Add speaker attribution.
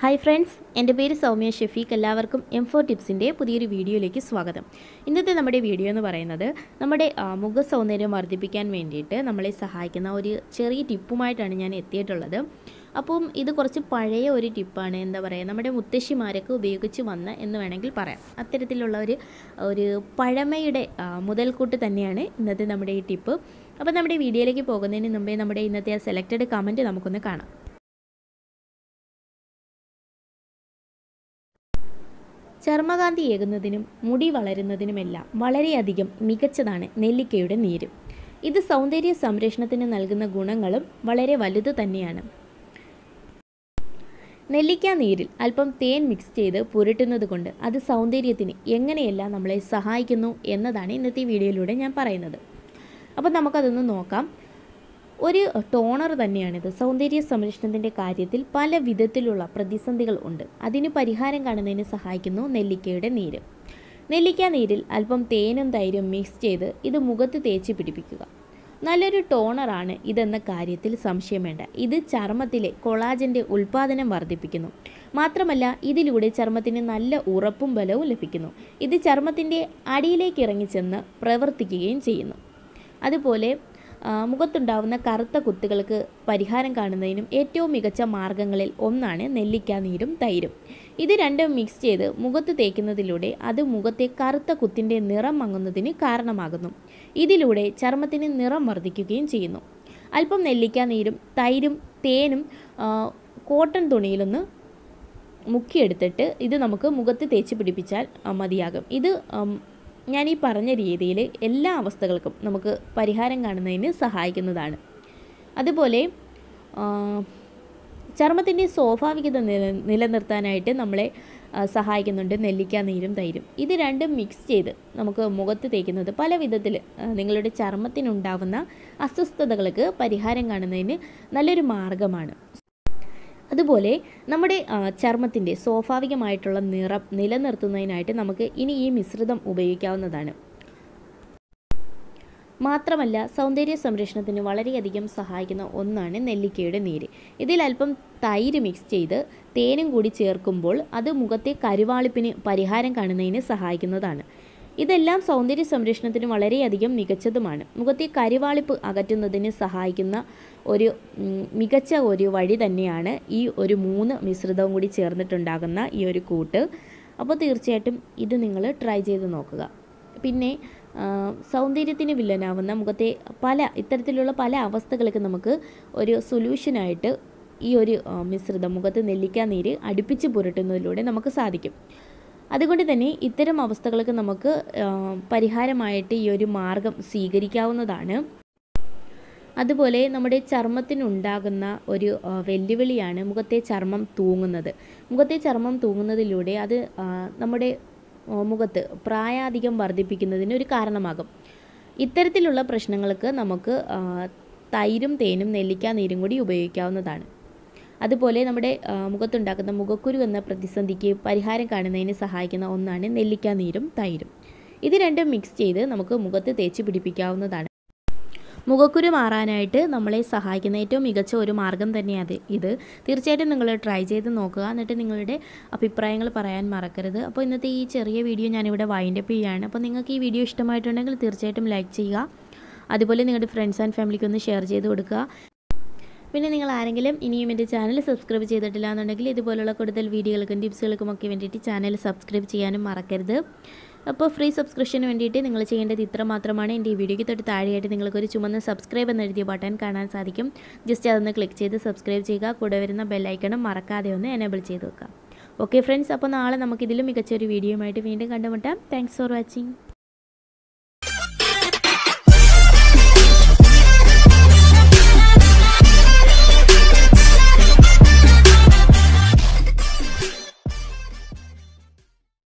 Speaker 1: Hi friends, എൻ്റെ പേര് സൗമ്യ ഷെഫീഖ്. എല്ലാവർക്കും M4 ടിപ്സിൻ്റെ പുതിയൊരു വീഡിയോയിലേക്ക് സ്വാഗതം. ഇന്നത്തെ നമ്മുടെ വീഡിയോ എന്ന് പറയുന്നത് നമ്മുടെ മുഖ സൗന്ദര്യം വർദ്ധിപ്പിക്കാൻ വേണ്ടിയിട്ട് നമ്മളെ സഹായിക്കുന്ന ഒരു ചെറിയ ടിപ്പുമായിട്ടാണ് ഞാൻ എത്തിയിട്ടുള്ളത്. അപ്പം ഇത് കുറച്ച് പഴയ ഒരു ടിപ്പാണ്. എന്താ പറയുക, നമ്മുടെ മുത്തശ്ശിമാരൊക്കെ ഉപയോഗിച്ച് വന്ന എന്ന് വേണമെങ്കിൽ പറയാം. അത്തരത്തിലുള്ള ഒരു പഴമയുടെ മുതൽക്കൂട്ട് തന്നെയാണ് ഇന്നത്തെ നമ്മുടെ ഈ ടിപ്പ്. അപ്പോൾ നമ്മുടെ വീഡിയോയിലേക്ക് പോകുന്നതിന് മുമ്പേ നമ്മുടെ ഇന്നത്തെ സെലക്റ്റഡ് കമൻറ്റ് നമുക്കൊന്ന് കാണാം. ചർമ്മകാന്തി ഏകുന്നതിനും മുടി വളരുന്നതിനുമെല്ലാം വളരെയധികം മികച്ചതാണ് നെല്ലിക്കയുടെ നീര്. ഇത് സൗന്ദര്യ സംരക്ഷണത്തിന് നൽകുന്ന ഗുണങ്ങളും വളരെ വലുത് തന്നെയാണ്. നെല്ലിക്ക നീരിൽ അല്പം തേൻ മിക്സ് ചെയ്ത് പുരട്ടുന്നത് കൊണ്ട് അത് സൗന്ദര്യത്തിന് എങ്ങനെയെല്ലാം നമ്മളെ സഹായിക്കുന്നു എന്നതാണ് ഇന്നത്തെ വീഡിയോയിലൂടെ ഞാൻ പറയുന്നത്. അപ്പോൾ നമുക്കതൊന്ന് നോക്കാം. ഒരു ടോണർ തന്നെയാണിത്. സൗന്ദര്യ സംരക്ഷണത്തിൻ്റെ കാര്യത്തിൽ പല വിധത്തിലുള്ള പ്രതിസന്ധികൾ ഉണ്ട്. അതിന് പരിഹാരം കാണുന്നതിന് സഹായിക്കുന്നു നെല്ലിക്കയുടെ നീര്. നെല്ലിക്ക നീരിൽ അല്പം തേനും തൈരും മിക്സ് ചെയ്ത് ഇത് മുഖത്ത് തേച്ച് പിടിപ്പിക്കുക. നല്ലൊരു ടോണറാണ് ഇതെന്ന കാര്യത്തിൽ സംശയം വേണ്ട. ഇത് ചർമ്മത്തിലെ കൊളാജൻ്റെ ഉൽപ്പാദനം വർദ്ധിപ്പിക്കുന്നു. മാത്രമല്ല ഇതിലൂടെ ചർമ്മത്തിന് നല്ല ഉറപ്പും ബലവും ലഭിക്കുന്നു. ഇത് ചർമ്മത്തിൻ്റെ അടിയിലേക്ക് ഇറങ്ങിച്ചെന്ന് പ്രവർത്തിക്കുകയും ചെയ്യുന്നു. അതുപോലെ മുഖത്തുണ്ടാവുന്ന കറുത്ത കുത്തുകൾക്ക് പരിഹാരം കാണുന്നതിനും ഏറ്റവും മികച്ച മാർഗ്ഗങ്ങളിൽ ഒന്നാണ് നെല്ലിക്ക നീരും തൈരും. ഇത് രണ്ടും മിക്സ് ചെയ്ത് മുഖത്ത് തേക്കുന്നതിലൂടെ അത് മുഖത്തെ കറുത്ത കുത്തിൻ്റെ നിറം മങ്ങുന്നതിന് കാരണമാകുന്നു. ഇതിലൂടെ ചർമ്മത്തിന് നിറം വർദ്ധിക്കുകയും ചെയ്യുന്നു. അല്പം നെല്ലിക്ക നീരും തൈരും തേനും കോട്ടൺ തുണിയിലൊന്ന് മുക്കിയെടുത്തിട്ട് ഇത് നമുക്ക് മുഖത്ത് തേച്ച് പിടിപ്പിച്ചാൽ മതിയാകും. ഇത് ഞാൻ ഈ പറഞ്ഞ രീതിയിൽ എല്ലാ അവസ്ഥകൾക്കും നമുക്ക് പരിഹാരം കാണുന്നതിന് സഹായിക്കുന്നതാണ്. അതുപോലെ ചർമ്മത്തിൻ്റെ സ്വാഭാവികത നിലനിർത്താനായിട്ട് നമ്മളെ സഹായിക്കുന്നുണ്ട് നെല്ലിക്ക നീരും തൈരും. ഇത് രണ്ടും മിക്സ് ചെയ്ത് നമുക്ക് മുഖത്ത് തേക്കുന്നത് പല വിധത്തിൽ നിങ്ങളുടെ ചർമ്മത്തിനുണ്ടാവുന്ന അസ്വസ്ഥതകൾക്ക് പരിഹാരം കാണുന്നതിന് നല്ലൊരു മാർഗ്ഗമാണ്. അതുപോലെ നമ്മുടെ ചർമ്മത്തിൻ്റെ സ്വാഭാവികമായിട്ടുള്ള നിറം നിലനിർത്തുന്നതിനായിട്ട് നമുക്ക് ഇനി ഈ മിശ്രിതം ഉപയോഗിക്കാവുന്നതാണ്. മാത്രമല്ല സൗന്ദര്യ സംരക്ഷണത്തിന് വളരെയധികം സഹായിക്കുന്ന ഒന്നാണ് നെല്ലിക്കയുടെ നീര്. ഇതിൽ അല്പം തൈര് മിക്സ് ചെയ്ത് തേനും കൂടി ചേർക്കുമ്പോൾ അത് മുഖത്തെ കരുവാളിപ്പിന് പരിഹാരം കാണുന്നതിന് സഹായിക്കുന്നതാണ്. ഇതെല്ലാം സൗന്ദര്യ സംരക്ഷണത്തിന് വളരെയധികം മികച്ചതുമാണ്. മുഖത്തെ കരുവാളിപ്പ് അകറ്റുന്നതിന് സഹായിക്കുന്ന ഒരു മികച്ച ഒരു വഴി തന്നെയാണ് ഈ ഒരു 3 മിശ്രിതവും കൂടി ചേർന്നിട്ടുണ്ടാകുന്ന ഈ ഒരു കൂട്ട്. അപ്പോൾ തീർച്ചയായിട്ടും ഇത് നിങ്ങൾ ട്രൈ ചെയ്ത് നോക്കുക. പിന്നെ സൗന്ദര്യത്തിന് വില്ലനാവുന്ന മുഖത്തെ ഇത്തരത്തിലുള്ള പല അവസ്ഥകൾക്ക് നമുക്ക് ഒരു സൊല്യൂഷനായിട്ട് ഈ ഒരു മിശ്രിതം മുഖത്ത് നെല്ലിക്ക നീര് അടുപ്പിച്ച് പുരട്ടുന്നതിലൂടെ നമുക്ക് സാധിക്കും. അതുകൊണ്ട് തന്നെ ഇത്തരം അവസ്ഥകൾക്ക് നമുക്ക് പരിഹാരമായിട്ട് ഈ ഒരു മാർഗം സ്വീകരിക്കാവുന്നതാണ്. അതുപോലെ നമ്മുടെ ചർമ്മത്തിനുണ്ടാകുന്ന ഒരു വെല്ലുവിളിയാണ് മുഖത്തെ ചർമ്മം തൂങ്ങുന്നത്. മുഖത്തെ ചർമ്മം തൂങ്ങുന്നതിലൂടെ അത് നമ്മുടെ മുഖത്ത് പ്രായാധികം വർദ്ധിപ്പിക്കുന്നതിന് ഒരു കാരണമാകും. ഇത്തരത്തിലുള്ള പ്രശ്നങ്ങൾക്ക് നമുക്ക് തൈരും തേനും നെല്ലിക്ക നീരും കൂടി ഉപയോഗിക്കാവുന്നതാണ്. അതുപോലെ നമ്മുടെ മുഖത്തുണ്ടാക്കുന്ന മുഖക്കുരു എന്ന പ്രതിസന്ധിക്ക് പരിഹാരം കാണുന്നതിന് സഹായിക്കുന്ന ഒന്നാണ് നെല്ലിക്ക നീരും തൈരും. ഇത് രണ്ടും മിക്സ് ചെയ്ത് നമുക്ക് മുഖത്ത് തേച്ച് പിടിപ്പിക്കാവുന്നതാണ്. മുഖക്കുരു മാറാനായിട്ട് നമ്മളെ സഹായിക്കുന്ന ഏറ്റവും മികച്ച ഒരു മാർഗ്ഗം തന്നെയാണ് ഇത്. തീർച്ചയായിട്ടും നിങ്ങൾ ട്രൈ ചെയ്ത് നോക്കുക. എന്നിട്ട് നിങ്ങളുടെ അഭിപ്രായങ്ങൾ പറയാൻ മറക്കരുത്. അപ്പോൾ ഇന്നത്തെ ഈ ചെറിയ വീഡിയോ ഞാനിവിടെ വൈൻഡപ്പ് ചെയ്യുകയാണ്. അപ്പോൾ നിങ്ങൾക്ക് ഈ വീഡിയോ ഇഷ്ടമായിട്ടുണ്ടെങ്കിൽ തീർച്ചയായിട്ടും ലൈക്ക് ചെയ്യുക. അതുപോലെ നിങ്ങളുടെ ഫ്രണ്ട്സ് ആൻഡ് ഫാമിലിക്ക് ഒന്ന് ഷെയർ ചെയ്ത് കൊടുക്കുക. പിന്നെ നിങ്ങൾ ആരെങ്കിലും ഇനിയും എൻ്റെ ചാനൽ സബ്സ്ക്രൈബ് ചെയ്തിട്ടില്ല എന്നുണ്ടെങ്കിൽ ഇതുപോലുള്ള കൂടുതൽ വീഡിയോകൾക്കും ടിപ്സുകൾക്കും ഒക്കെ വേണ്ടിയിട്ട് ചാനൽ സബ്സ്ക്രൈബ് ചെയ്യാനും മറക്കരുത്. അപ്പോൾ ഫ്രീ സബ്സ്ക്രിപ്ഷന് വേണ്ടിയിട്ട് നിങ്ങൾ ചെയ്യേണ്ടത് ഇത്ര മാത്രമാണ്. എൻ്റെ ഈ വീഡിയോയ്ക്ക് തൊട്ട് താഴെയായിട്ട് നിങ്ങൾക്കൊരു ചുമന്ന സബ്സ്ക്രൈബ് എന്നെഴുതിയ ബട്ടൺ കാണാൻ സാധിക്കും. ജസ്റ്റ് അതൊന്ന് ക്ലിക്ക് ചെയ്ത് സബ്സ്ക്രൈബ് ചെയ്യുക. കൂടെ വരുന്ന ബെല്ലൈക്കണും മറക്കാതെ ഒന്ന് എനേബിൾ ചെയ്ത് വെക്കുക. ഓക്കെ ഫ്രണ്ട്സ്, അപ്പോൾ നാളെ നമുക്കിതിലും മികച്ചൊരു വീഡിയോയുമായിട്ട് വീണ്ടും കണ്ടുമുട്ടാം. Thanks for watching.